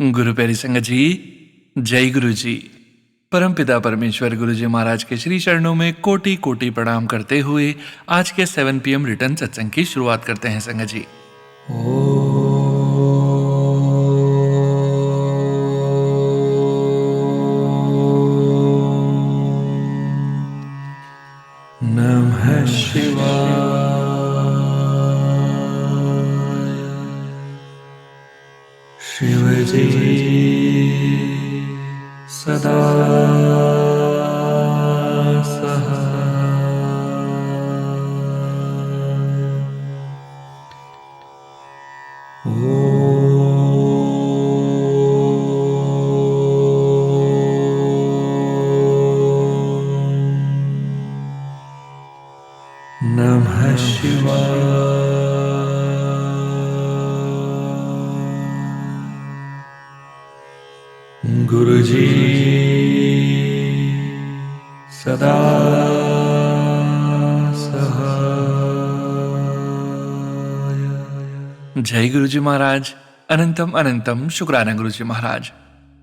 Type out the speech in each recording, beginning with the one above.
गुरु प्यारी संगत जी, जय गुरु जी। परमपिता परमेश्वर गुरु जी महाराज के श्री चरणों में कोटि कोटि प्रणाम करते हुए आज के 7 PM रिटर्न सत्संग की शुरुआत करते हैं संगत जी। नमः शिवाय। शिव जी सदा नमः शिवाय। गुरु जी सदा सहाय। जय गुरु जी महाराज। अनंतम अनंतम शुक्राना गुरु जी महाराज।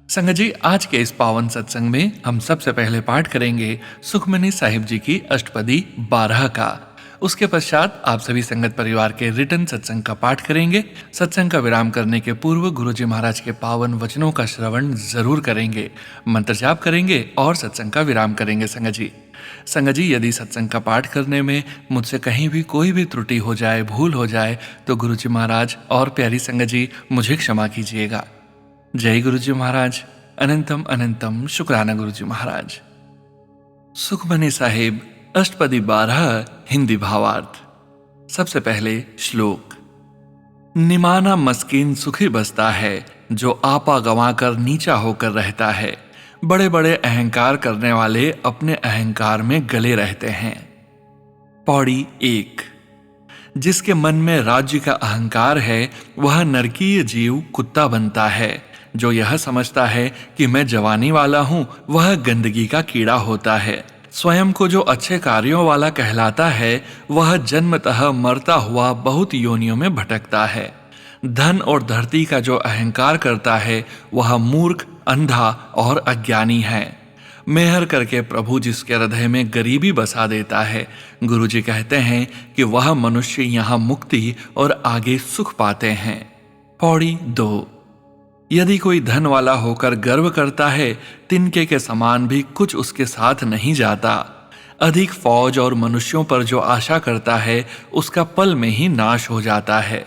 संगत जी, आज के इस पावन सत्संग में हम सबसे पहले पाठ करेंगे सुखमनी साहिब जी की अष्टपदी 12 का। उसके पश्चात आप सभी संगत परिवार के रिटर्न सत्संग का पाठ करेंगे। सत्संग का विराम करने के पूर्व गुरु जी महाराज के पावन वचनों का श्रवण जरूर करेंगे, मंत्र जाप करेंगे और सत्संग का विराम करेंगे। संगत जी, यदि सत्संग का पाठ करने में मुझसे कहीं भी कोई भी त्रुटि हो जाए, भूल हो जाए, तो गुरु जी महाराज और प्यारी संगत जी मुझे क्षमा कीजिएगा। जय गुरु जी महाराज। अनंतम अनंतम शुक्राना गुरु जी महाराज। सुखमनी साहिब अष्टपदी 12 हिंदी भावार्थ। सबसे पहले श्लोक। निमाना मस्कीन सुखी बसता है, जो आपा गंवाकर नीचा होकर रहता है। बड़े बड़े अहंकार करने वाले अपने अहंकार में गले रहते हैं। पौड़ी 1। जिसके मन में राज्य का अहंकार है, वह नरकीय जीव कुत्ता बनता है। जो यह समझता है कि मैं जवानी वाला हूं, वह गंदगी का कीड़ा होता है। स्वयं को जो अच्छे कार्यों वाला कहलाता है, वह जन्मतः मरता हुआ बहुत योनियों में भटकता है। धन और धरती का जो अहंकार करता है, वह मूर्ख, अंधा और अज्ञानी है। मेहर करके प्रभु जिसके हृदय में गरीबी बसा देता है, गुरुजी कहते हैं कि वह मनुष्य यहाँ मुक्ति और आगे सुख पाते हैं। पौड़ी 2। यदि कोई धन वाला होकर गर्व करता है, तिनके के समान भी कुछ उसके साथ नहीं जाता। अधिक फौज और मनुष्यों पर जो आशा करता है, उसका पल में ही नाश हो जाता है।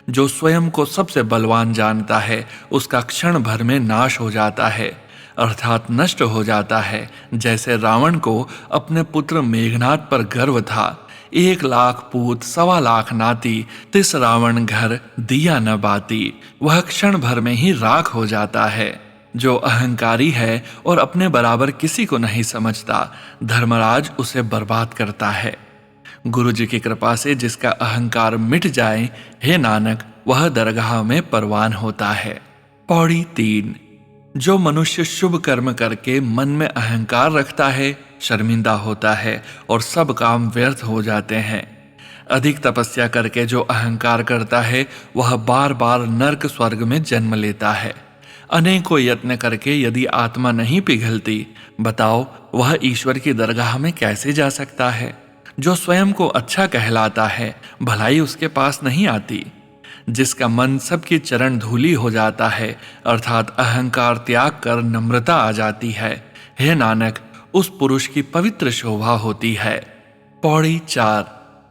जो स्वयं को सबसे बलवान जानता है, उसका क्षण भर में नाश हो जाता है, अर्थात नष्ट हो जाता है। जैसे रावण को अपने पुत्र मेघनाद पर गर्व था। 1 लाख पूत 1.25 लाख नाती, तिस रावण घर दिया न बाती। वह क्षण भर में ही राख हो जाता है। जो अहंकारी है और अपने बराबर किसी को नहीं समझता, धर्मराज उसे बर्बाद करता है। गुरु जी की कृपा से जिसका अहंकार मिट जाए, हे नानक, वह दरगाह में परवान होता है। पौड़ी 3। जो मनुष्य शुभ कर्म करके मन में अहंकार रखता है, शर्मिंदा होता है और सब काम व्यर्थ हो जाते हैं। अधिक तपस्या करके जो अहंकार करता है, वह बार बार नरक स्वर्ग में जन्म लेता है। अनेकों यत्न करके यदि आत्मा नहीं पिघलती, बताओ वह ईश्वर की दरगाह में कैसे जा सकता है। जो स्वयं को अच्छा कहलाता है, भलाई उसके पास नहीं आती। जिसका मन सबकी चरण धूली हो जाता है, अर्थात अहंकार त्याग कर नम्रता आ जाती है, हे नानक, उस पुरुष की पवित्र शोभा होती है। पौड़ी 4।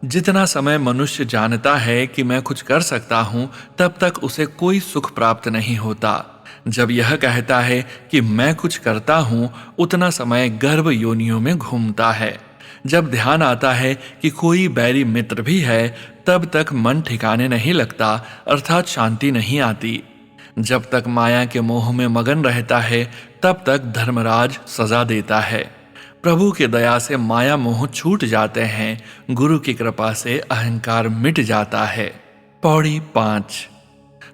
जितना समय मनुष्य जानता है कि मैं कुछ कर सकता हूं, तब तक उसे कोई सुख प्राप्त नहीं होता। जब यह कहता है कि मैं कुछ करता हूं, उतना समय गर्भ योनियों में घूमता है। जब ध्यान आता है कि कोई बैरी मित्र भी है, तब तक मन ठिकाने नहीं लगता, अर्थात शांति नहीं आती। जब तक माया के मोह में मगन रहता है, तब तक धर्मराज सजा देता है। प्रभु की दया से माया मोह छूट जाते हैं। गुरु की कृपा से अहंकार मिट जाता है। पौड़ी 5।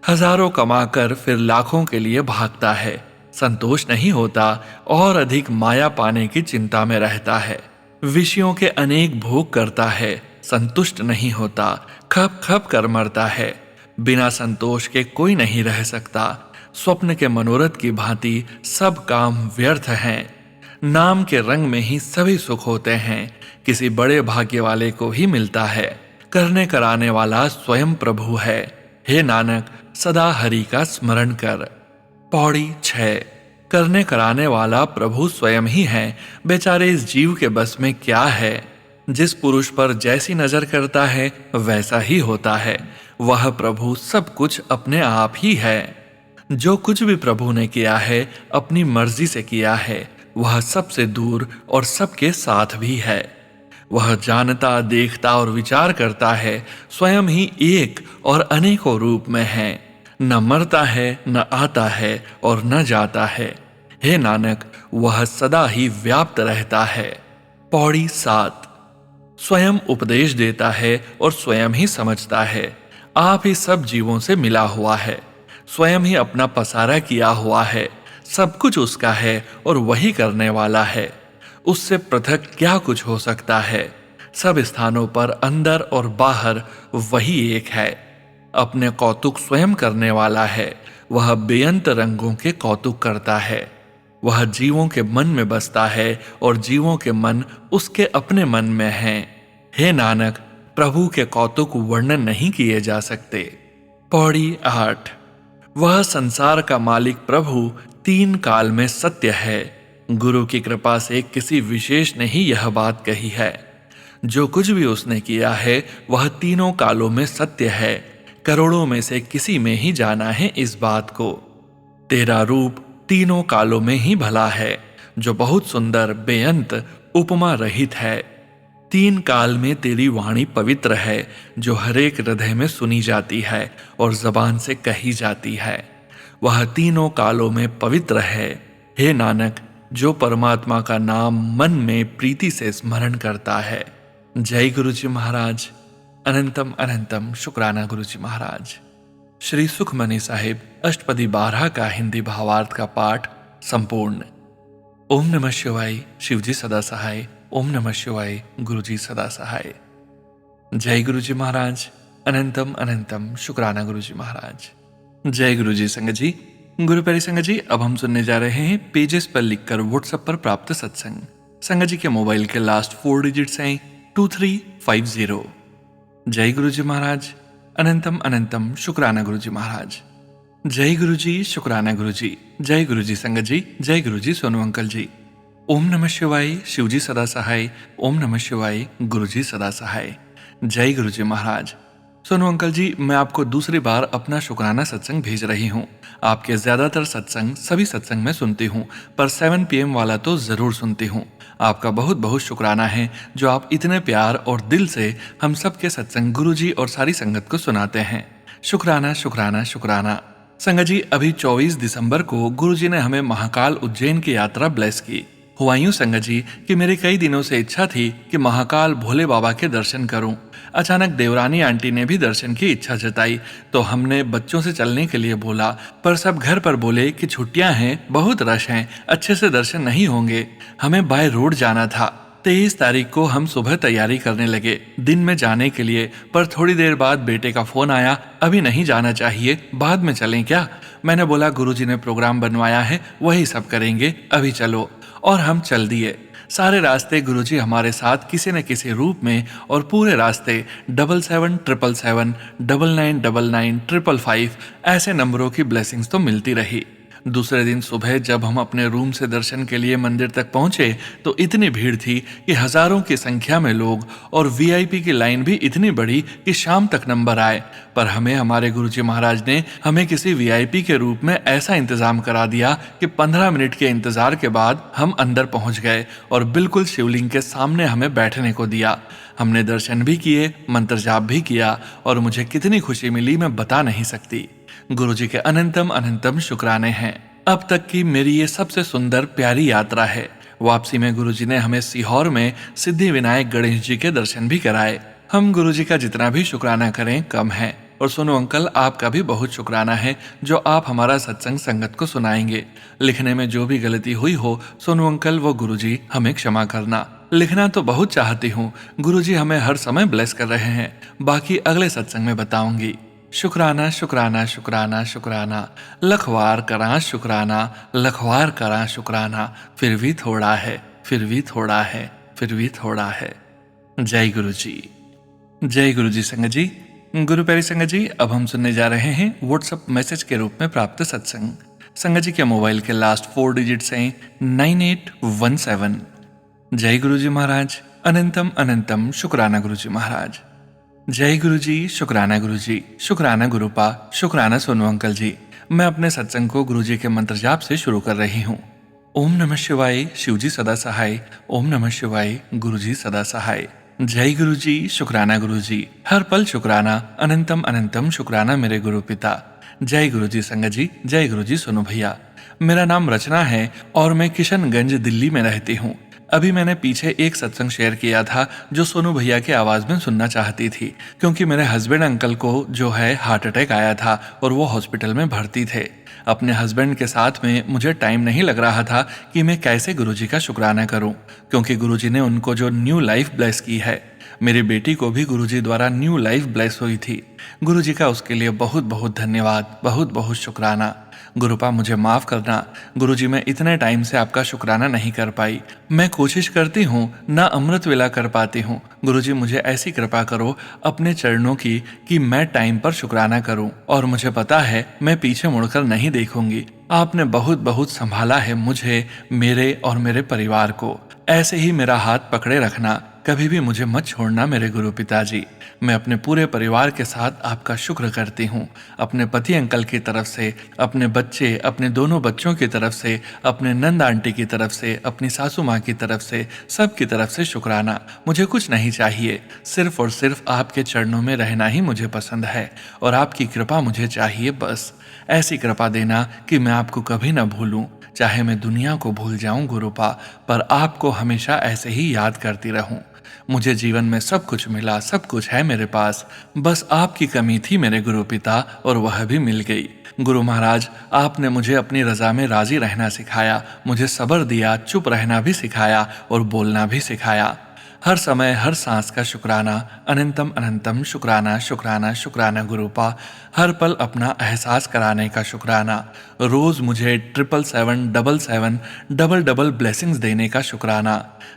हजारों कमाकर फिर लाखों के लिए भागता है, संतोष नहीं होता और अधिक माया पाने की चिंता में रहता है। विषयों के अनेक भोग करता है, संतुष्ट नहीं होता, खप खप कर मरता है। बिना संतोष के कोई नहीं रह सकता। स्वप्न के मनोरथ की भांति सब काम व्यर्थ हैं। नाम के रंग में ही सभी सुख होते हैं, किसी बड़े भाग्य वाले को ही मिलता है। करने कराने वाला स्वयं प्रभु है। हे नानक, सदा हरि का स्मरण कर। पौड़ी 6। करने कराने वाला प्रभु स्वयं ही है, बेचारे इस जीव के बस में क्या है। जिस पुरुष पर जैसी नजर करता है वैसा ही होता है। वह प्रभु सब कुछ अपने आप ही है। जो कुछ भी प्रभु ने किया है अपनी मर्जी से किया है। वह सबसे दूर और सबके साथ भी है। वह जानता, देखता और विचार करता है, स्वयं ही एक और अनेकों रूप में है। न मरता है, न आता है और न जाता है। हे नानक, वह सदा ही व्याप्त रहता है। पौड़ी 7। स्वयं उपदेश देता है और स्वयं ही समझता है। आप ही सब जीवों से मिला हुआ है, स्वयं ही अपना पसारा किया हुआ है। सब कुछ उसका है और वही करने वाला है। उससे पृथक क्या कुछ हो सकता है। सब स्थानों पर अंदर और बाहर वही एक है। अपने कौतुक स्वयं करने वाला है। वह बेअंत रंगों के कौतुक करता है। वह जीवों के मन में बसता है और जीवों के मन उसके अपने मन में हैं। हे नानक, प्रभु के कौतुक वर्णन नहीं किए जा सकते। पौड़ी 8। वह संसार का मालिक प्रभु 3 काल में सत्य है। गुरु की कृपा से किसी विशेष ने ही यह बात कही है। जो कुछ भी उसने किया है वह तीनों कालों में सत्य है। करोड़ों में से किसी में ही जाना है इस बात को। तेरा रूप तीनों कालों में ही भला है, जो बहुत सुंदर, बेअंत, उपमा रहित है। 3 काल में तेरी वाणी पवित्र है, जो हरेक हृदय में सुनी जाती है और जबान से कही जाती है। वह तीनों कालों में पवित्र है। हे नानक, जो परमात्मा का नाम मन में प्रीति से स्मरण करता है। जय गुरु जी महाराज। अनंतम अनंतम शुक्राना गुरु जी महाराज। श्री सुखमनी साहिब अष्टपदी 12 का हिंदी भावार्थ का पाठ संपूर्ण। ओम नमः शिवाय। शिवजी सदा सहाय। ओम नमः शिवाय। गुरुजी सदा सहाय। जय गुरु जी महाराज। अनंतम अनंतम शुक्राना गुरु जी महाराज। जय गुरु जी। संगत जी, गुरु प्यारी संगत जी, अब हम सुनने जा रहे हैं पेजेस पर लिखकर व्हाट्सएप पर प्राप्त सत्संग। संगत जी के मोबाइल के लास्ट 4 डिजिट्स हैं 2350। जय गुरु जी महाराज। अनंतम अनंतम शुक्राना गुरु जी महाराज। जय गुरु जी। शुक्राना गुरु जी। जय गुरु जी। संगत जी, जय गुरु जी। सोनू अंकल जी। ओम नमः शिवाय। शिवजी सदा सहाय। ओम नमः शिवाय। गुरु जी सदा सहाय। जय गुरु जी महाराज। सोनू अंकल जी, मैं आपको दूसरी बार अपना शुक्राना सत्संग भेज रही हूँ। आपके ज्यादातर सत्संग सभी सत्संग में सुनती हूँ, पर 7 PM वाला तो जरूर सुनती हूँ। आपका बहुत बहुत शुक्राना है जो आप इतने प्यार और दिल से हम सबके सत्संग गुरुजी और सारी संगत को सुनाते हैं। शुक्राना शुक्राना शुक्राना। संगत जी, अभी 24 दिसंबर को गुरुजी ने हमें महाकाल उज्जैन की यात्रा ब्लेस की। हुआ यूं संगत जी कि मेरी कई दिनों से इच्छा थी कि महाकाल भोले बाबा के दर्शन करूं। अचानक देवरानी आंटी ने भी दर्शन की इच्छा जताई, तो हमने बच्चों से चलने के लिए बोला, पर सब घर पर बोले कि छुट्टियां हैं, बहुत रश हैं, अच्छे से दर्शन नहीं होंगे। हमें बाय रोड जाना था। 23 तारीख को हम सुबह तैयारी करने लगे दिन में जाने के लिए, पर थोड़ी देर बाद बेटे का फोन आया, अभी नहीं जाना चाहिए, बाद में चलें क्या। मैंने बोला गुरुजी ने प्रोग्राम बनवाया है, वही सब करेंगे, अभी चलो। और हम चल दिए। सारे रास्ते गुरुजी हमारे साथ किसी न किसी रूप में, और पूरे रास्ते 777777 9999 555 ऐसे नंबरों की ब्लेसिंग्स तो मिलती रही। दूसरे दिन सुबह जब हम अपने रूम से दर्शन के लिए मंदिर तक पहुंचे तो इतनी भीड़ थी कि हजारों की संख्या में लोग, और वीआईपी की लाइन भी इतनी बड़ी कि शाम तक नंबर आए। पर हमें हमारे गुरुजी महाराज ने हमें किसी वीआईपी के रूप में ऐसा इंतजाम करा दिया कि 15 मिनट के इंतजार के बाद हम अंदर पहुंच गए और बिल्कुल शिवलिंग के सामने हमें बैठने को दिया। हमने दर्शन भी किए, मंत्र जाप भी किया, और मुझे कितनी खुशी मिली मैं बता नहीं सकती। गुरुजी के अनंतम अनंतम शुक्राने हैं। अब तक की मेरी ये सबसे सुंदर प्यारी यात्रा है। वापसी में गुरुजी ने हमें सीहोर में सिद्धि विनायक गणेश जी के दर्शन भी कराए। हम गुरुजी का जितना भी शुक्राना करें कम है। और सोनू अंकल, आपका भी बहुत शुक्राना है जो आप हमारा सत्संग संगत को सुनाएंगे। लिखने में जो भी गलती हुई हो सोनू अंकल, वो गुरुजी हमें क्षमा करना। लिखना तो बहुत चाहती हूँ, गुरुजी हमें हर समय ब्लेस कर रहे हैं, बाकी अगले सत्संग में बताऊंगी। शुक्राना शुक्राना शुक्राना शुक्राना, लखवार करा शुक्राना, लखवार करा शुक्राना, फिर भी थोड़ा है, फिर भी थोड़ा है, फिर भी थोड़ा है। जय गुरु जी। जय गुरु जी संगत जी। गुरु प्यारी संगत जी, अब हम सुनने जा रहे हैं व्हाट्सएप मैसेज के रूप में प्राप्त सत्संग। संगत जी के मोबाइल के लास्ट 4 डिजिट्स हैं 9817। जय गुरु जी महाराज। अनंतम अनंतम शुक्राना गुरु जी महाराज। जय गुरु जी, शुक्राना गुरु जी, शुक्राना गुरुपा, शुक्राना सोनू अंकल जी। मैं अपने सत्संग को गुरु जी के मंत्र जाप से शुरू कर रही हूँ। ओम नमः शिवाय, शिव जी सदा सहाय। ओम नमः शिवाय, गुरु जी सदा सहाय। जय गुरु जी, शुक्राना गुरु जी, हर पल शुक्राना, अनंतम अनंतम शुक्राना मेरे गुरु पिता। जय गुरु जी संगत जी, जय गुरु जी सोनू भैया। मेरा नाम रचना है और मैं किशनगंज दिल्ली में रहती हूँ। अभी मैंने पीछे एक सत्संग शेयर किया था जो सोनू भैया की आवाज में सुनना चाहती थी, क्योंकि मेरे हस्बैंड अंकल को जो है हार्ट अटैक आया था और वो हॉस्पिटल में भर्ती थे। अपने हस्बैंड के साथ में मुझे टाइम नहीं लग रहा था कि मैं कैसे गुरुजी का शुक्राना करूं, क्योंकि गुरुजी ने उनको जो न्यू लाइफ ब्लेस की है, मेरी बेटी को भी गुरुजी द्वारा न्यू लाइफ ब्लेस हुई थी। गुरुजी का उसके लिए बहुत बहुत धन्यवाद, बहुत बहुत शुक्राना। गुरुपा मुझे माफ करना, गुरुजी मैं इतने टाइम से आपका शुक्राना नहीं कर पाई। मैं कोशिश करती हूँ, ना अमृत वेला कर पाती हूँ। गुरुजी मुझे ऐसी कृपा करो अपने चरणों की कि मैं टाइम पर शुक्राना करूँ, और मुझे पता है मैं पीछे मुड़कर नहीं देखूंगी। आपने बहुत बहुत संभाला है मुझे, मेरे और मेरे परिवार को। ऐसे ही मेरा हाथ पकड़े रखना, कभी भी मुझे मत छोड़ना मेरे गुरु पिताजी। मैं अपने पूरे परिवार के साथ आपका शुक्र करती हूँ। अपने पति अंकल की तरफ से, अपने बच्चे, अपने दोनों बच्चों की तरफ से, अपने नंद आंटी की तरफ से, अपनी सासू माँ की तरफ से, सब की तरफ से शुक्राना। मुझे कुछ नहीं चाहिए, सिर्फ और सिर्फ आपके चरणों में रहना ही मुझे पसंद है, और आपकी कृपा मुझे चाहिए बस। ऐसी कृपा देना कि मैं आपको कभी ना भूलूं, चाहे मैं दुनिया को भूल जाऊं गुरुपा, पर आपको हमेशा ऐसे ही याद करती रहूं। मुझे जीवन में सब कुछ मिला, सब कुछ है मेरे पास, बस आपकी कमी थी मेरे गुरु पिता, और वह भी मिल गई। गुरु महाराज, आपने मुझे अपनी रजा में राजी रहना सिखाया, मुझे सब्र दिया, चुप रहना भी सिखाया और बोलना भी सिखाया। हर समय हर सांस का शुक्राना, अनंतम अनंतम शुक्राना शुक्राना शुक्राना गुरुपा। हर पल अपना एहसास कराने का शुक्राना, रोज मुझे 777 डबल डबल ब्लेसिंग्स देने का शुक्राना,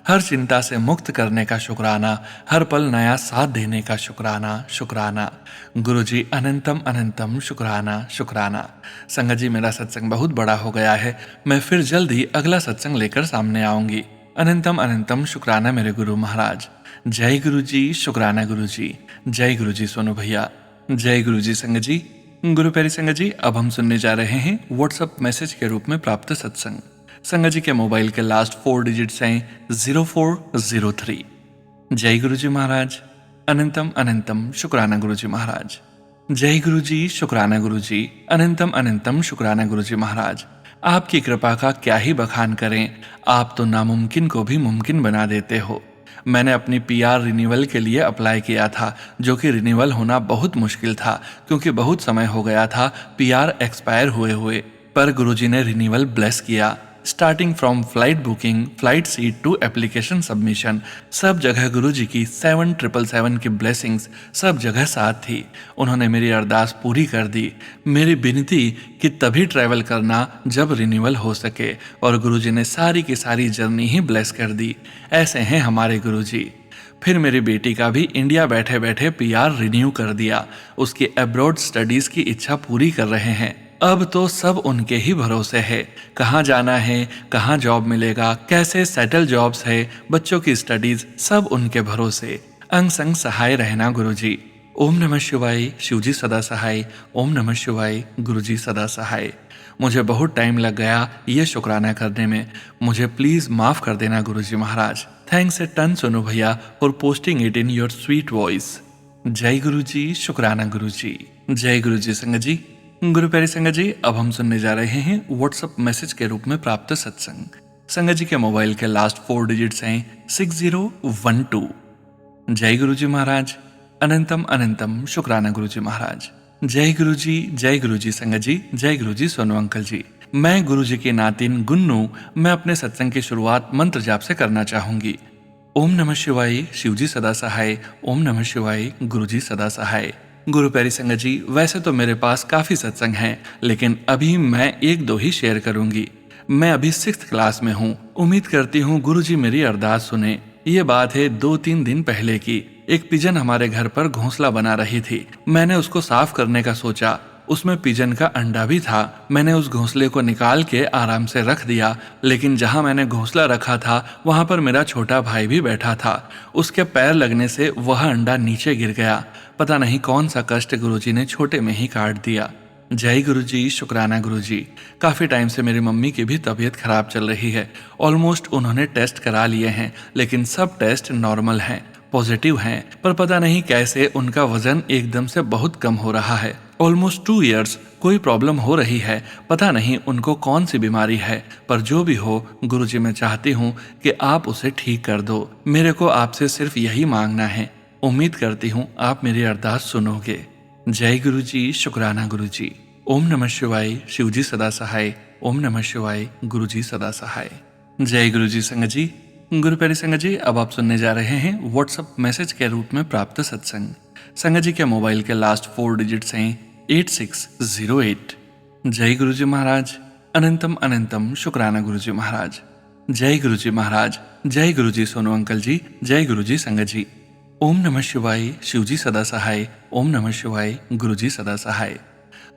हर चिंता से मुक्त करने का शुक्राना, हर पल नया साथ देने का शुक्राना शुक्राना। गुरुजी अनंतम अनंतम शुक्राना शुक्राना। संगत जी, मेरा सत्संग बहुत बड़ा हो गया है, मैं फिर जल्द ही अगला सत्संग लेकर सामने आऊंगी। अनंतम अनंतम शुक्राना मेरे गुरु महाराज। जय गुरु जी, शुक्राना गुरु जी। जय गुरु जी सोनू भैया। जय गुरु जी संगत जी। गुरु प्यारी संगत जी, अब हम सुनने जा रहे हैं व्हाट्सएप मैसेज के रूप में प्राप्त सत्संग। संगत जी के मोबाइल के लास्ट 4 डिजिट्स हैं 0403। जय गुरु जी महाराज। अनंतम अनंतम शुक्राना गुरु जी महाराज। जय गुरु जी, शुक्राना गुरु जी। अनंतम अनंतम शुक्राना गुरु जी महाराज। आपकी कृपा का क्या ही बखान करें, आप तो नामुमकिन को भी मुमकिन बना देते हो। मैंने अपनी पीआर रिन्यूअल के लिए अप्लाई किया था, जो कि रिन्यूअल होना बहुत मुश्किल था, क्योंकि बहुत समय हो गया था पीआर एक्सपायर हुए हुए। पर गुरुजी ने रिन्यूअल ब्लेस किया। Starting from flight booking, flight seat to application submission, सब जगह गुरुजी की 777 की ब्लेसिंग्स सब जगह साथ थी। उन्होंने मेरी अरदास पूरी कर दी। मेरी विनती कि तभी ट्रैवल करना जब रिन्यूअल हो सके, और गुरुजी ने सारी की सारी जर्नी ही ब्लेस कर दी। ऐसे हैं हमारे गुरुजी। फिर मेरी बेटी का भी इंडिया बैठे बैठे पीआर रिन्यू कर दिया। उसकी अब्रॉड स्टडीज की इच्छा पूरी कर रहे हैं। अब तो सब उनके ही भरोसे है, कहाँ जाना है, कहाँ जॉब मिलेगा, कैसे सेटल जॉब्स है, बच्चों की स्टडीज सब उनके भरोसे। अंग संग सहाय रहना गुरुजी। ओम नमः शिवाय, शिवजी सदा सहाय। ओम नमः शिवाय, गुरुजी सदा सहाय। मुझे बहुत टाइम लग गया ये शुक्राना करने में, मुझे प्लीज माफ कर देना गुरुजी महाराज। थैंक्स ए टन सोनू भैया for posting it in your sweet voice. जय गुरुजी, शुक्राना गुरुजी। जय गुरुजी संगत जी। गुरु प्यारी संगत जी, अब हम सुनने जा रहे हैं व्हाट्सएप मैसेज के रूप में प्राप्त सत्संग। संगत जी के मोबाइल के लास्ट 4 डिजिट्स हैं 6012। जय गुरु जी महाराज। अनंतम अनंतम शुक्राना गुरु जी महाराज। जय गुरु जी, जय गुरु जी संगत जी। जय गुरु जी सोनू अंकल जी। मैं गुरु जी के नातिन गुन्नू, मैं अपने सत्संग की शुरुआत मंत्र जाप से करना चाहूंगी। ओम नमः शिवाय, शिवजी सदा सहाय। ओम नमः शिवाय, गुरुजी सदा सहाय। गुरु प्यारी संगत जी, वैसे तो मेरे पास काफी सत्संग हैं, लेकिन अभी मैं एक दो ही शेयर करूंगी। मैं अभी 6th क्लास में हूँ। उम्मीद करती हूँ गुरु जी मेरी अरदास सुने। ये बात है 2-3 दिन पहले की। एक पिजन हमारे घर पर घोंसला बना रही थी। मैंने उसको साफ करने का सोचा। उसमें पिजन का अंडा भी था। मैंने उस घोंसले को निकाल के आराम से रख दिया, लेकिन जहां मैंने घोंसला रखा था वहां पर मेरा छोटा भाई भी बैठा था। उसके पैर लगने से वह अंडा नीचे गिर गया। पता नहीं कौन सा कष्ट गुरुजी ने छोटे में ही काट दिया। जय गुरुजी, शुक्राना गुरुजी। काफी टाइम से मेरी मम्मी की भी तबीयत खराब चल रही है। ऑलमोस्ट उन्होंने टेस्ट करा लिए हैं, लेकिन सब टेस्ट नॉर्मल हैं, पॉजिटिव हैं, पर पता नहीं कैसे उनका वजन एकदम से बहुत कम हो रहा है। ऑलमोस्ट 2 इयर्स कोई प्रॉब्लम हो रही है। पता नहीं उनको कौन सी बीमारी है, पर जो भी हो गुरुजी, मैं चाहती हूँ कि आप उसे ठीक कर दो। मेरे को आपसे सिर्फ यही मांगना है। उम्मीद करती हूँ आप मेरी अरदास सुनोगे। जय गुरुजी, शुक्राना गुरुजी। ओम नमः शिवाय, शिवजी सदा सहाय। ओम नमः शिवाय, गुरुजी सदा सहाय। जय गुरुजी संगत जी। गुरु प्यारी संगत जी, अब आप सुनने जा रहे हैं व्हाट्सएप मैसेज के रूप में प्राप्त सत्संग। संगत जी के मोबाइल के लास्ट 4 डिजिट्स हैं 8608। जय गुरुजी महाराज। अनंतम अनंतम शुक्राना गुरुजी महाराज। जय गुरुजी महाराज। जय गुरुजी सोनू अंकल जी। जय गुरुजी संगत जी। ओम नमः शिवाय, शिवजी सदा सहाय। ओम नमः शिवाय, गुरुजी सदा सहाय।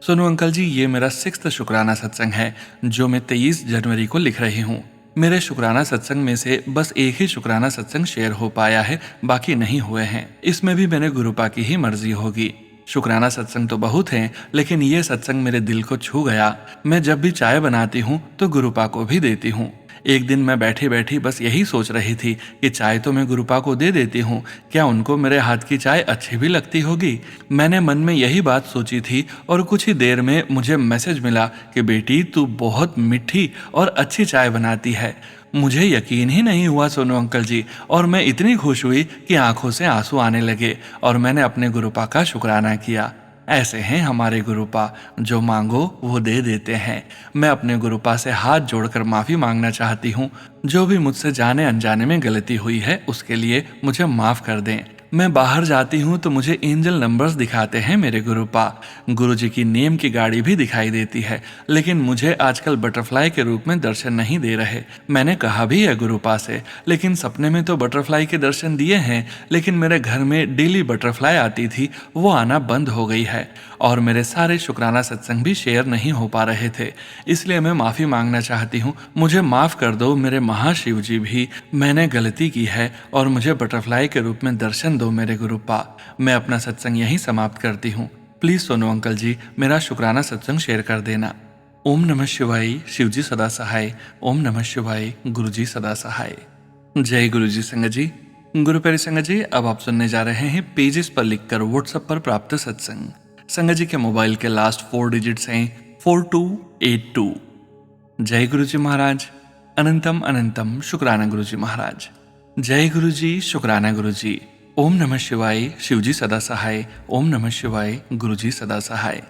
सोनू अंकल जी, ये मेरा 6th शुक्राना सत्संग है जो मैं 23 जनवरी को लिख रही हूँ। मेरे शुक्राना सत्संग में से बस एक ही शुक्राना सत्संग शेयर हो पाया है, बाकी नहीं हुए हैं। इसमें भी मैंने गुरुपा की ही मर्जी होगी। शुक्राना सत्संग तो बहुत हैं, लेकिन ये सत्संग मेरे दिल को छू गया। मैं जब भी चाय बनाती हूँ तो गुरुपा को भी देती हूँ। एक दिन मैं बैठी बैठी बस यही सोच रही थी कि चाय तो मैं गुरुपा को दे देती हूँ, क्या उनको मेरे हाथ की चाय अच्छी भी लगती होगी। मैंने मन में यही बात सोची थी और कुछ ही देर में मुझे मैसेज मिला कि बेटी, तू बहुत मीठी और अच्छी चाय बनाती है। मुझे यकीन ही नहीं हुआ सोनू अंकल जी, और मैं इतनी खुश हुई कि आंखों से आंसू आने लगे और मैंने अपने गुरुपा का शुक्राना किया। ऐसे हैं हमारे गुरुपा, जो मांगो वो दे देते हैं। मैं अपने गुरुपा से हाथ जोड़कर माफी मांगना चाहती हूँ। जो भी मुझसे जाने अनजाने में गलती हुई है उसके लिए मुझे माफ कर दें। मैं बाहर जाती हूँ तो मुझे एंजल नंबर्स दिखाते हैं मेरे गुरुपा। गुरुजी की नेम की गाड़ी भी दिखाई देती है, लेकिन मुझे आजकल बटरफ्लाई के रूप में दर्शन नहीं दे रहे। मैंने कहा भी है गुरुपा से, लेकिन सपने में तो बटरफ्लाई के दर्शन दिए हैं, लेकिन मेरे घर में डेली बटरफ्लाई आती थी, वो आना बंद हो गई है। और मेरे सारे शुक्राना सत्संग भी शेयर नहीं हो पा रहे थे, इसलिए मैं माफी मांगना चाहती हूँ। मुझे माफ कर दो मेरे महाशिव जी भी। मैंने गलती की है और मुझे बटरफ्लाई के रूप में दर्शन दो मेरे गुरुपा। मैं अपना सत्संग यहीं समाप्त करती हूँ। प्लीज सोनू अंकल जी, मेरा शुक्राना सत्संग शेयर कर देना। ओम नमः शिवाय, शिवजी सदा सहाय। ओम नमः शिवाय, गुरुजी सदा सहाय। जय गुरुजी संगत जी। गुरु प्यारी संगत जी, अब आप सुनने जा रहे हैं पेजेस पर लिखकर व्हाट्सएप पर प्राप्त सत्संग। संगत जी के मोबाइल के लास्ट 4 डिजिट्स हैं 4282। जय गुरुजी महाराज। अनंतम अनंतम शुक्राना गुरुजी महाराज। जय गुरुजी, शुक्राना गुरुजी। ओम नमः शिवाय, शिवजी सदा सहाय। ओम नमः शिवाय, गुरुजी सदा सहाय।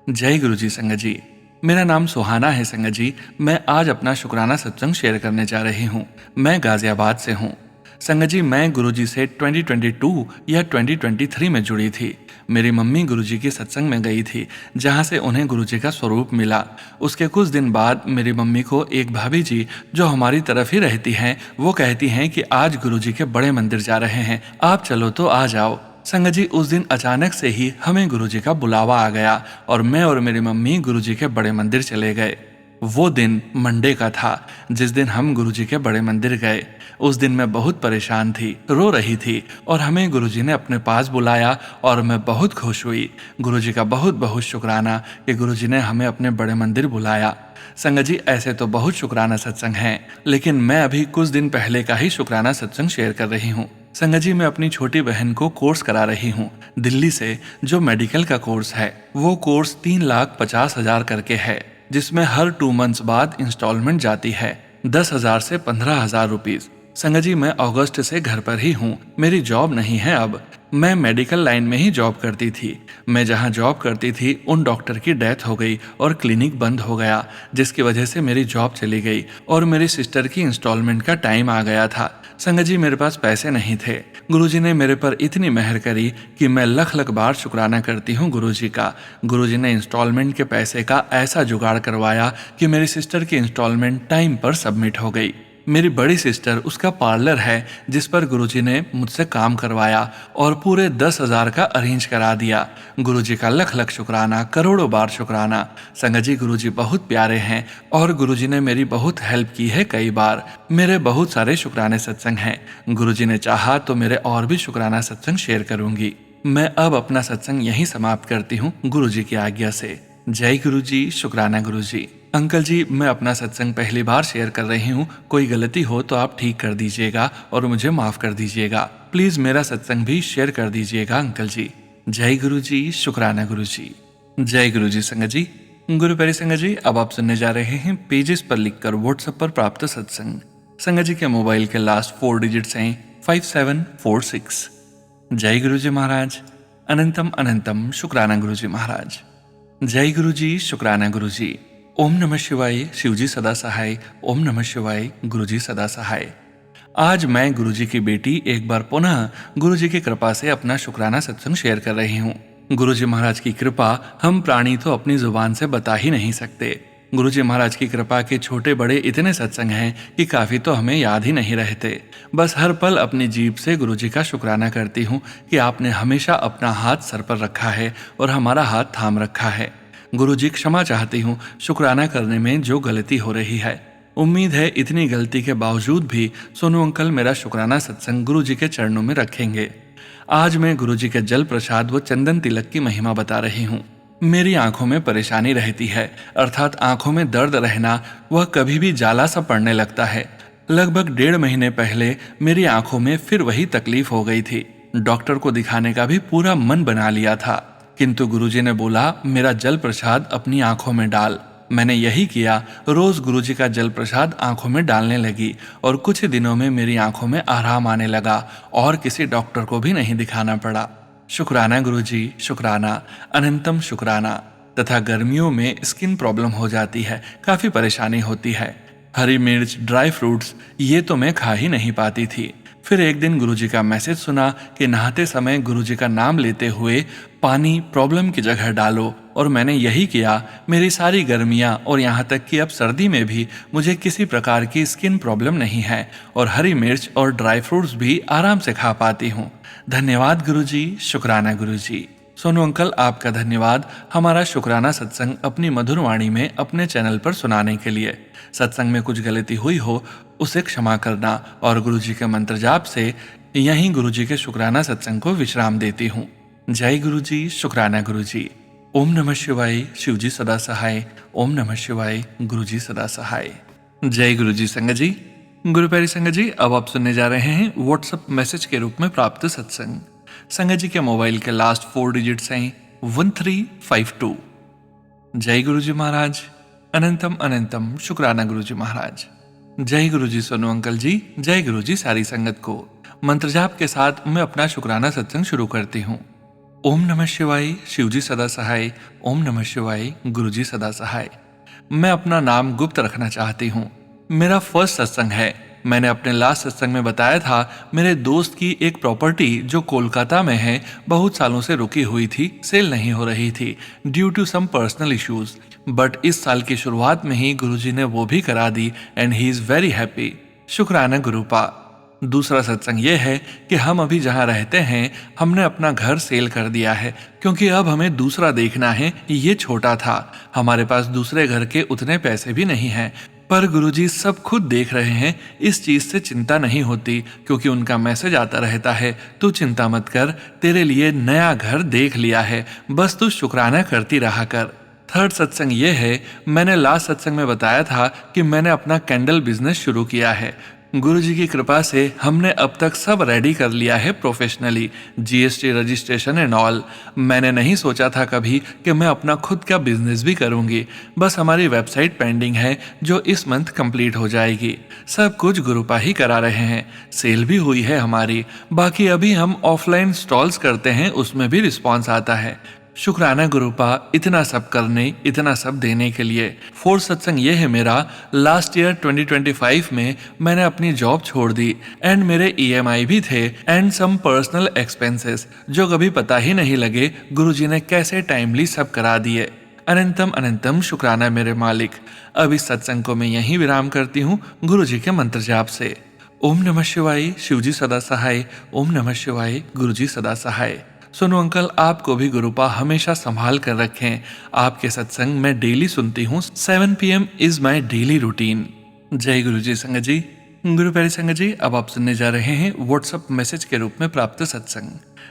जय गुरुजी संगत जी। मेरा नाम सुहाना है संगत जी। मैं आज अपना शुक्राना सत्संग शेयर करने जा रही हूँ। मैं गाजियाबाद से हूँ। संगत जी, मैं गुरुजी से 2022 या 2023 में जुड़ी थी। मेरी मम्मी गुरुजी की सत्संग में गई थी, जहाँ से उन्हें गुरुजी का स्वरूप मिला। उसके कुछ दिन बाद मेरी मम्मी को एक भाभी जी, जो हमारी तरफ ही रहती हैं, वो कहती हैं कि आज गुरुजी के बड़े मंदिर जा रहे हैं, आप चलो तो आ जाओ। संगत जी, उस दिन अचानक से ही हमें गुरुजी का बुलावा आ गया और मैं और मेरी मम्मी गुरुजी के बड़े मंदिर चले गए। वो दिन मंडे का था जिस दिन हम गुरुजी के बड़े मंदिर गए। उस दिन मैं बहुत परेशान थी, रो रही थी, और हमें गुरुजी ने अपने पास बुलाया और मैं बहुत खुश हुई। गुरुजी का बहुत बहुत शुक्राना कि गुरुजी ने हमें अपने बड़े मंदिर बुलाया। संगत जी, ऐसे तो बहुत शुक्राना सत्संग हैं, लेकिन मैं अभी कुछ दिन पहले का ही शुक्राना सत्संग शेयर कर रही हूँ। संगत जी, मैं अपनी छोटी बहन को कोर्स करा रही हूँ दिल्ली से, जो मेडिकल का कोर्स है। वो कोर्स 3,50,000 करके है, जिसमें हर 2 मंथ्स बाद इंस्टॉलमेंट जाती है 10,000 से 15,000 रुपीज। संगत जी, मैं अगस्त से घर पर ही हूँ। मेरी जॉब नहीं है अब। मैं मेडिकल लाइन में ही जॉब करती थी। मैं जहाँ जॉब करती थी उन डॉक्टर की डेथ हो गई और क्लिनिक बंद हो गया, जिसकी वजह से मेरी जॉब चली गई और मेरी सिस्टर की इंस्टॉलमेंट का टाइम आ गया था। संगत जी, मेरे पास पैसे नहीं थे। गुरुजी ने मेरे पर इतनी मेहर करी कि मैं लख लख बार शुक्राना करती हूँ गुरुजी का। गुरुजी ने इंस्टॉलमेंट के पैसे का ऐसा जुगाड़ करवाया कि मेरी सिस्टर की इंस्टॉलमेंट टाइम पर सबमिट हो गई। मेरी बड़ी सिस्टर, उसका पार्लर है जिस पर गुरुजी ने मुझसे काम करवाया और पूरे 10,000 का अरेंज करा दिया। गुरुजी का लख लख शुक्राना, करोड़ों बार शुक्राना। संगत जी, गुरुजी बहुत प्यारे हैं और गुरुजी ने मेरी बहुत हेल्प की है कई बार। मेरे बहुत सारे शुक्राने सत्संग हैं। गुरुजी ने चाहा तो मेरे और भी शुक्राना सत्संग शेयर करूंगी। मैं अब अपना सत्संग यहीं समाप्त करती हूँ गुरुजी की आज्ञा से। जय गुरुजी, शुक्राना गुरुजी। अंकल जी, मैं अपना सत्संग पहली बार शेयर कर रही हूँ। कोई गलती हो तो आप ठीक कर दीजिएगा और मुझे माफ कर दीजिएगा। प्लीज मेरा सत्संग भी शेयर कर दीजिएगा अंकल जी। जय गुरुजी, शुक्राना गुरुजी। जय गुरुजी। संगत जी, गुरु प्यारी संगत जी, अब आप सुनने जा रहे हैं पेजेस पर लिखकर व्हाट्सएप पर प्राप्त सत्संग। संगत जी के मोबाइल के लास्ट 4 डिजिट्स हैं 5746। जय गुरुजी महाराज। अनंतम अनंतम शुक्राना गुरुजी महाराज। जय गुरुजी, शुक्राना गुरुजी। ओम नमः शिवाय, शिवजी सदा सहाय। ओम नमः शिवाय, गुरुजी सदा सहाय। आज मैं गुरुजी की बेटी एक बार पुनः गुरुजी की कृपा से अपना शुक्राना सत्संग शेयर कर रही हूँ। गुरुजी महाराज की कृपा हम प्राणी तो अपनी जुबान से बता ही नहीं सकते। गुरुजी महाराज की कृपा के छोटे बड़े इतने सत्संग हैं कि काफी तो हमें याद ही नहीं रहते। बस हर पल अपनी जीभ से गुरुजी का शुक्राना करती हूँ कि आपने हमेशा अपना हाथ सर पर रखा है और हमारा हाथ थाम रखा है। गुरुजी, क्षमा चाहती हूँ शुक्राना करने में जो गलती हो रही है। उम्मीद है इतनी गलती के बावजूद भी सोनू अंकल मेरा शुक्राना सत्संग गुरुजी के चरणों में रखेंगे। आज मैं गुरुजी के जल प्रसाद व चंदन तिलक की महिमा बता रही हूँ। मेरी आंखों में परेशानी रहती है, अर्थात आंखों में दर्द रहना, वह कभी भी जाला सा पड़ने लगता है। लगभग 1.5 महीने पहले मेरी आंखों में फिर वही तकलीफ हो गई थी। डॉक्टर को दिखाने का भी पूरा मन बना लिया था, किंतु गुरुजी ने बोला मेरा जल प्रसाद अपनी आंखों में डाल। मैंने यही किया। रोज गुरुजी का जल प्रसाद आंखों में डालने लगी और कुछ ही दिनों में मेरी आंखों में आराम आने लगा और किसी डॉक्टर को भी नहीं दिखाना पड़ा। शुक्राना गुरुजी, शुक्राना, अनंतम शुक्राना। तथा गर्मियों में स्किन प्रॉब्लम हो जाती है, काफी परेशानी होती है। हरी मिर्च, ड्राई फ्रूट्स ये तो मैं खा ही नहीं पाती थी। फिर एक दिन गुरुजी का मैसेज सुना कि नहाते समय गुरुजी का नाम लेते हुए पानी प्रॉब्लम की जगह डालो, और मैंने यही किया। मेरी सारी गर्मियां और यहाँ तक कि अब सर्दी में भी मुझे किसी प्रकार की स्किन प्रॉब्लम नहीं है और हरी मिर्च और ड्राई फ्रूट्स भी आराम से खा पाती हूँ। धन्यवाद गुरुजी, शुक्राना गुरुजी। सोनू अंकल, आपका धन्यवाद हमारा शुक्राना सत्संग अपनी मधुर वाणी में अपने चैनल पर सुनाने के लिए। सत्संग में कुछ गलती हुई हो उसे क्षमा करना और गुरुजी के मंत्र जाप से यहीं गुरुजी के शुक्राना सत्संग को विश्राम देती हूँ। जय गुरुजी, शुक्राना गुरुजी। ओम नमः शिवाय, शिवजी सदा सहाय। ओम नमः शिवाय, गुरुजी सदा सहाय। जय गुरुजी। संगत जी, गुरु प्यारी संगत जी, अब आप सुनने जा रहे हैं व्हाट्सएप मैसेज के रूप में प्राप्त सत्संग। संगत जी के मोबाइल के लास्ट 4 डिजिट्स हैं 1352। जय गुरुजी महाराज। अनंतम अनंतम शुक्राना गुरुजी महाराज। जय गुरुजी सोनू अंकल जी। जय गुरुजी सारी संगत को। मंत्र जाप के साथ मैं अपना शुक्राना सत्संग शुरू करती हूँ। ओम नमः शिवाय, शिवजी सदा सहाय। ओम नमः शिवाय, गुरुजी सदा सहाय। मैं अपना नाम गुप्त रखना चाहती हूँ। मेरा फर्स्ट सत्संग है। मैंने अपने लास्ट सत्संग में बताया था मेरे दोस्त की एक प्रॉपर्टी जो कोलकाता में है बहुत सालों से रुकी हुई थी, सेल नहीं हो रही थी due to some personal issues, but इस साल की शुरुआत में ही गुरुजी ने वो भी करा दी and he is very happy. शुक्राना गुरुपा। दूसरा सत्संग ये है कि हम अभी जहाँ रहते हैं हमने अपना घर सेल कर दिया है क्योंकि अब हमें दूसरा देखना है। ये छोटा था, हमारे पास दूसरे घर के उतने पैसे भी नहीं हैं, पर गुरुजी सब खुद देख रहे हैं। इस चीज से चिंता नहीं होती क्योंकि उनका मैसेज आता रहता है, तू चिंता मत कर, तेरे लिए नया घर देख लिया है, बस तू शुक्राना करती रहा कर। थर्ड सत्संग ये है, मैंने लास्ट सत्संग में बताया था कि मैंने अपना कैंडल बिजनेस शुरू किया है। गुरुजी की कृपा से हमने अब तक सब रेडी कर लिया है professionally, GST registration and all. मैंने नहीं सोचा था कभी कि मैं अपना खुद का बिजनेस भी करूंगी। बस हमारी वेबसाइट पेंडिंग है जो इस मंथ कंप्लीट हो जाएगी। सब कुछ गुरुपा ही करा रहे हैं। सेल भी हुई है हमारी। बाकी अभी हम ऑफलाइन स्टॉल्स करते हैं, उसमें भी रिस्पॉन्स आता है। शुक्राना गुरुपा इतना सब करने, इतना सब देने के लिए। फोर्थ सत्संग ये है मेरा। लास्ट ईयर 2025 में मैंने अपनी जॉब छोड़ दी एंड मेरे ईएमआई भी थे एंड सम पर्सनल एक्सपेंसेस जो कभी पता ही नहीं लगे गुरुजी ने कैसे टाइमली सब करा दिए। अनंतम अनंतम शुक्राना मेरे मालिक। अब इस सत्संग को मैं यहीं विराम करती हूँ गुरुजी के मंत्र जाप से। ओम नमः शिवाय, शिवजी सदा सहाय। ओम नमः शिवाय, गुरुजी सदा सहाय। सुनो अंकल, आपको भी गुरुपा हमेशा संभाल कर रखें। आपके सत्संग मैं डेली सुनती हूँ। 7 PM is my daily routine. जय गुरु जी संगत जी। गुरु प्यारे संगत जी, अब आप सुनने जा रहे हैं व्हाट्सएप मैसेज के रूप में प्राप्त सत्संग।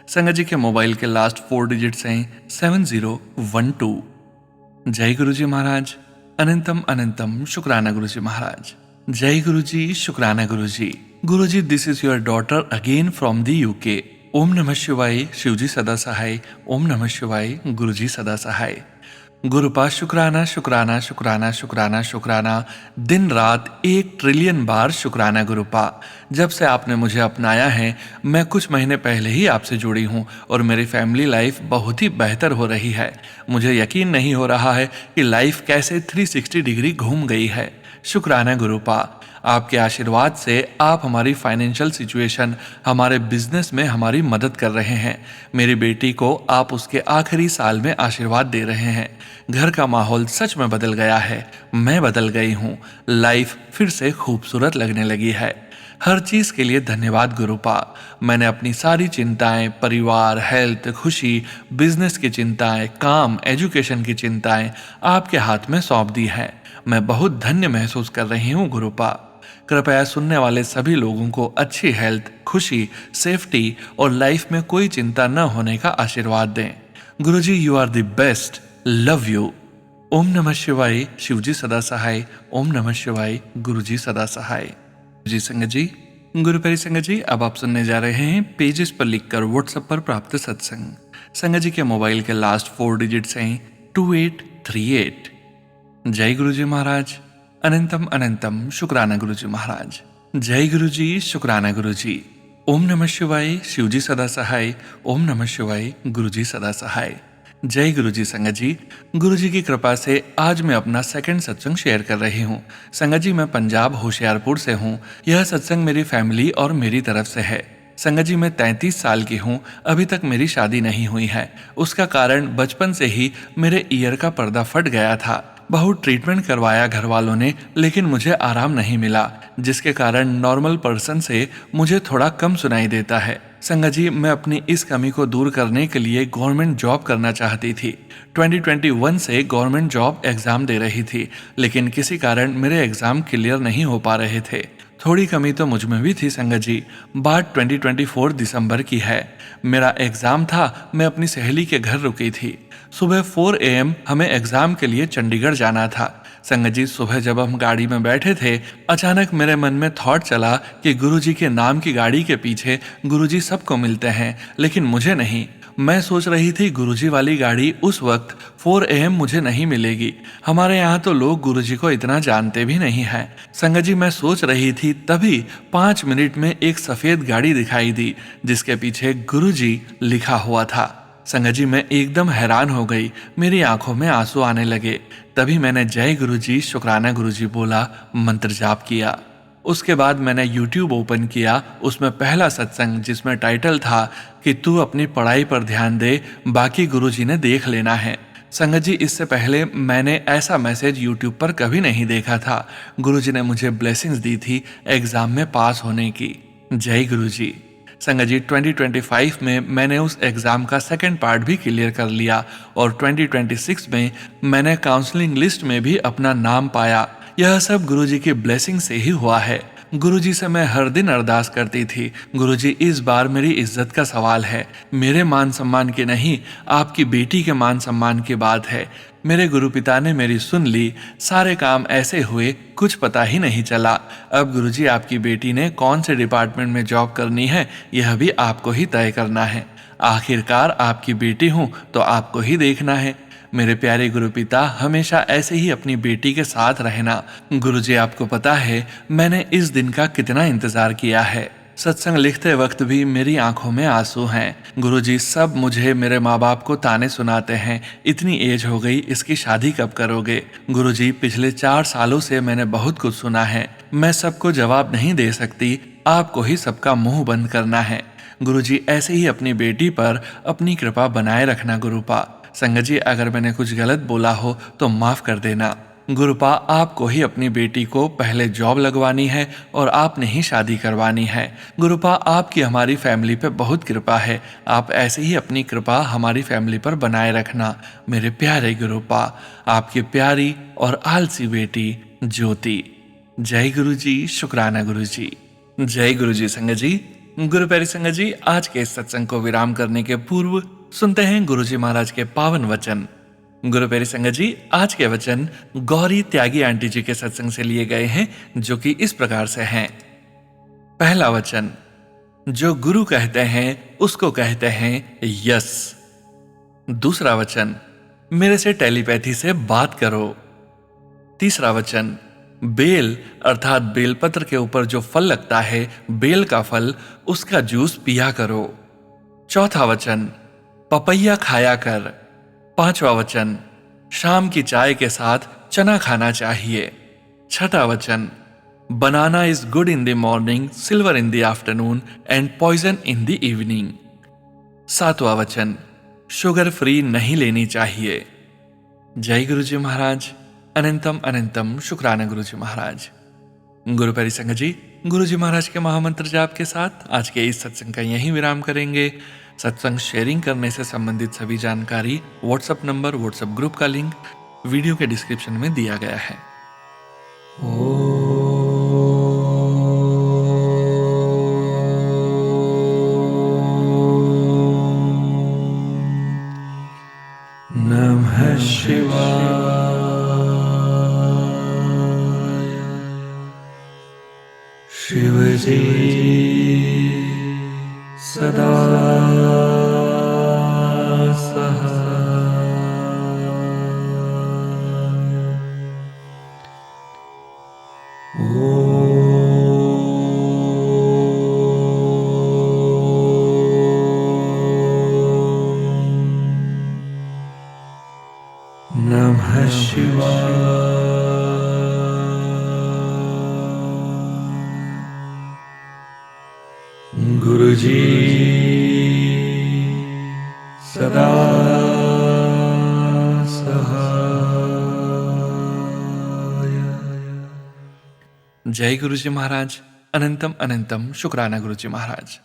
संगत जी के मोबाइल के लास्ट 4 डिजिट्स हैं 7012। जय गुरु जी महाराज। अनंतम अनंतम शुक्राना गुरु जी महाराज। जय गुरु जी, शुक्राना Guru ji. Guru ji, this is your daughter again from the UK. ओम नमः शिवाय, शिवजी सदा सहाय। ओम नमः शिवाय, गुरुजी सदा सहाय। गुरुपा शुक्राना शुक्राना शुक्राना शुक्राना शुक्राना। दिन रात 1 ट्रिलियन बार शुक्राना गुरुपा। जब से आपने मुझे अपनाया है, मैं कुछ महीने पहले ही आपसे जुड़ी हूँ और मेरी फैमिली लाइफ बहुत ही बेहतर हो रही है। मुझे यकीन नहीं हो रहा है कि लाइफ कैसे 360 डिग्री घूम गई है। शुक्राना गुरुपा। आपके आशीर्वाद से आप हमारी फाइनेंशियल सिचुएशन, हमारे बिजनेस में हमारी मदद कर रहे हैं। मेरी बेटी को आप उसके आखिरी साल में आशीर्वाद दे रहे हैं। घर का माहौल सच में बदल गया है। मैं बदल गई हूँ। लाइफ फिर से खूबसूरत लगने लगी है। हर चीज के लिए धन्यवाद गुरुपा। मैंने अपनी सारी चिंताएं, परिवार, हेल्थ, खुशी, बिजनेस की चिंताएं, काम, एजुकेशन की चिंताएं आपके हाथ में सौंप दी है। मैं बहुत धन्य महसूस कर रही हूँ गुरुपा। कृपया सुनने वाले सभी लोगों को अच्छी हेल्थ, खुशी, सेफ्टी और लाइफ में कोई चिंता न होने का आशीर्वाद दें। Guruji, you are the best. Love you. ओम नमः शिवाय, शिवजी सदा सहाय। ओम नमः शिवाय, गुरुजी सदा सहाय। जी संगत जी, गुरु प्यारी संगत जी, अब आप सुनने जा रहे हैं पेजेस पर लिखकर व्हाट्सएप पर प्राप्त सत्संग। संगत जी के मोबाइल के लास्ट 4 डिजिट्स हैं 2838। जय गुरु जी महाराज। अनंतम अनंतम शुक्राना गुरु जी महाराज। जय गुरु जी, शुक्राना गुरु जी। ओम नमः शिवाय, शिवजी सदा सहाय। ओम नमः शिवाय, गुरुजी सदा सहाय। जय गुरु जी संगत जी। गुरु जी की कृपा से आज मैं अपना सेकंड सत्संग शेयर कर रही हूँ। संगत जी, मैं पंजाब होशियारपुर से हूँ। यह सत्संग मेरी फैमिली और मेरी तरफ से है। संगत जी, मैं 33 साल की हूँ। अभी तक मेरी शादी नहीं हुई है। उसका कारण बचपन से ही मेरे ईयर का पर्दा फट गया था। बहुत ट्रीटमेंट करवाया घर वालों ने, लेकिन मुझे आराम नहीं मिला, जिसके कारण नॉर्मल पर्सन से मुझे थोड़ा कम सुनाई देता है। संगत जी, मैं अपनी इस कमी को दूर करने के लिए गवर्नमेंट जॉब करना चाहती थी। 2021 से गवर्नमेंट जॉब एग्जाम दे रही थी, लेकिन किसी कारण मेरे एग्जाम क्लियर नहीं हो पा रहे थे। थोड़ी कमी तो मुझ में भी थी संगत जी। बात 2024 दिसंबर की है। मेरा एग्जाम था। मैं अपनी सहेली के घर रुकी थी। सुबह 4 AM हमें एग्जाम के लिए चंडीगढ़ जाना था। संगत जी, सुबह जब हम गाड़ी में बैठे थे, अचानक मेरे मन में थॉट चला कि गुरुजी के नाम की गाड़ी के पीछे गुरुजी सबको मिलते हैं, लेकिन मुझे नहीं। मैं सोच रही थी गुरुजी वाली गाड़ी उस वक्त 4 AM मुझे नहीं मिलेगी। हमारे यहाँ तो लोग गुरुजी को इतना जानते भी नहीं है। संगत जी, मैं सोच रही थी, तभी 5 मिनट में एक सफेद गाड़ी दिखाई दी जिसके पीछे गुरुजी लिखा हुआ था। संगत जी, मैं एकदम हैरान हो गई। मेरी आंखों में आंसू आने लगे। तभी मैंने जय गुरुजी, शुक्राना गुरुजी बोला, मंत्र जाप किया। उसके बाद मैंने YouTube ओपन किया। उसमें पहला सत्संग, जिसमें टाइटल था कि तू अपनी पढ़ाई पर ध्यान दे, बाकी गुरुजी ने देख लेना है। संगत जी, इससे पहले मैंने ऐसा मैसेज YouTube पर कभी नहीं देखा था। गुरुजी ने मुझे ब्लेसिंग्स दी थी एग्जाम में पास होने की। जय गुरुजी। संगत जी, 2025 में मैंने उस एग्जाम का सेकंड पार्ट भी क्लियर कर लिया और 2026 में मैंने काउंसलिंग लिस्ट में भी अपना नाम पाया। यह सब गुरुजी की ब्लेसिंग से ही हुआ है। गुरुजी से मैं हर दिन अरदास करती थी, गुरुजी इस बार मेरी इज्जत का सवाल है, मेरे मान सम्मान की नहीं, आपकी बेटी के मान सम्मान की बात है। मेरे गुरु पिता ने मेरी सुन ली, सारे काम ऐसे हुए कुछ पता ही नहीं चला। अब गुरुजी आपकी बेटी ने कौन से डिपार्टमेंट में जॉब करनी है यह भी आपको ही तय करना है। आखिरकार आपकी बेटी हूं तो आपको ही देखना है। मेरे प्यारे गुरु पिता, हमेशा ऐसे ही अपनी बेटी के साथ रहना। गुरुजी आपको पता है मैंने इस दिन का कितना इंतजार किया है। सत्संग लिखते वक्त भी मेरी आंखों में आंसू हैं। गुरुजी सब मुझे मेरे माँ बाप को ताने सुनाते हैं, इतनी एज हो गई, इसकी शादी कब करोगे। गुरुजी पिछले 4 सालों से मैंने बहुत कुछ सुना है, मैं सबको जवाब नहीं दे सकती, आपको ही सबका मुंह बंद करना है। गुरुजी ऐसे ही अपनी बेटी पर अपनी कृपा बनाए रखना गुरुपा। संगत जी, अगर मैंने कुछ गलत बोला हो तो माफ कर देना। गुरुपा, आपको ही अपनी बेटी को पहले जॉब लगवानी है और आपने ही शादी करवानी है। गुरुपा, आपकी हमारी फैमिली पे बहुत कृपा है, आप ऐसे ही अपनी कृपा हमारी फैमिली पर बनाए रखना। मेरे प्यारे गुरुपा, आपकी प्यारी और आलसी बेटी ज्योति। जय गुरु जी, शुक्राना गुरु जी। जय गुरु जी। संगत जी, गुरु प्यारी संगत जी, आज के इस सत्संग को विराम करने के पूर्व सुनते हैं गुरु जी महाराज के पावन वचन। गुरु प्यारी संगत जी, आज के वचन गौरी त्यागी आंटी जी के सत्संग से लिए गए हैं, जो कि इस प्रकार से हैं। पहला वचन, जो गुरु कहते हैं उसको कहते हैं यस। दूसरा वचन, मेरे से टेलीपैथी से बात करो। तीसरा वचन, बेल अर्थात बेलपत्र के ऊपर जो फल लगता है, बेल का फल, उसका जूस पिया करो। चौथा वचन, पपैया खाया कर। पांचवा वचन, शाम की चाय के साथ चना खाना चाहिए। छठा वचन, banana is good in the morning, silver in the afternoon and poison in the evening. सातवां वचन, शुगर फ्री नहीं लेनी चाहिए। जय गुरु जी महाराज। अनंतम अनंतम शुक्राना गुरु जी महाराज। गुरु प्यारी संगत जी, गुरु जी महाराज के महामंत्र जाप के साथ आज के इस सत्संग का यहीं विराम करेंगे। सत्संग शेयरिंग करने से संबंधित सभी जानकारी, व्हाट्सएप नंबर, व्हाट्सएप ग्रुप का लिंक वीडियो के डिस्क्रिप्शन में दिया गया है। नमः शिवाय। शिवजी सदा सहाय। नमः शिवाय। गुरुजी सदा सहाय। जय गुरु जी महाराज। अनंतम अनंतम शुक्राना गुरु जी महाराज।